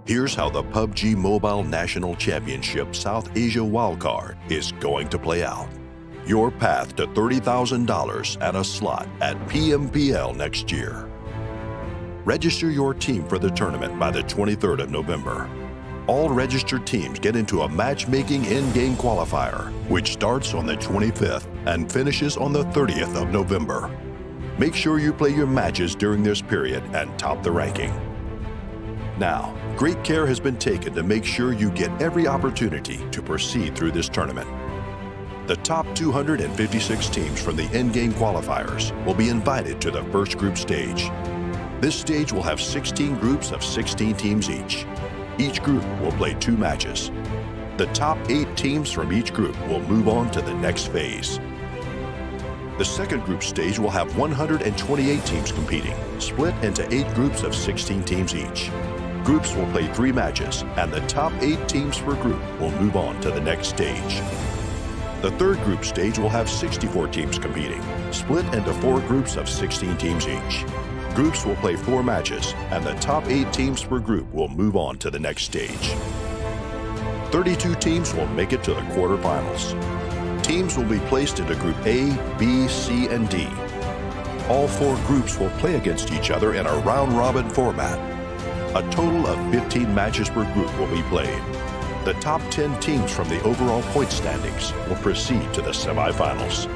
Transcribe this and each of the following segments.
Here's how the PUBG Mobile National Championship South Asia wildcard is going to play out. Your path to $30,000 and a slot at PMPL next year. Register your team for the tournament by the 23rd of November. All registered teams get into a matchmaking in-game qualifier, which starts on the 25th and finishes on the 30th of November. Make sure you play your matches during this period and top the ranking. Now, great care has been taken to make sure you get every opportunity to proceed through this tournament. The top 256 teams from the in-game qualifiers will be invited to the first group stage. This stage will have 16 groups of 16 teams each. Each group will play 2 matches. The top 8 teams from each group will move on to the next phase. The second group stage will have 128 teams competing, split into 8 groups of 16 teams each. Groups will play 3 matches, and the top 8 teams per group will move on to the next stage. The third group stage will have 64 teams competing, split into 4 groups of 16 teams each. Groups will play 4 matches, and the top 8 teams per group will move on to the next stage. 32 teams will make it to the quarterfinals. Teams will be placed into Group A, B, C, and D. All 4 groups will play against each other in a round-robin format. A total of 15 matches per group will be played. The top 10 teams from the overall point standings will proceed to the semifinals.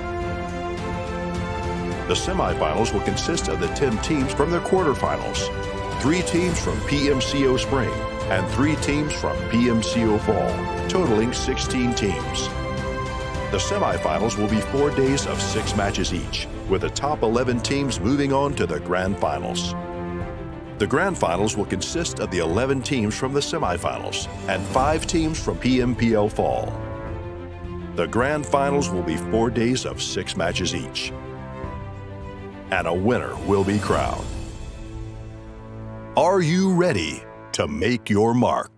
The semifinals will consist of the 10 teams from the quarterfinals, 3 teams from PMCO Spring, and 3 teams from PMCO Fall, totaling 16 teams. The semifinals will be 4 days of 6 matches each, with the top 11 teams moving on to the grand finals. The grand finals will consist of the 11 teams from the semifinals and 5 teams from PMPL Fall. The grand finals will be 4 days of 6 matches each. And a winner will be crowned. Are you ready to make your mark?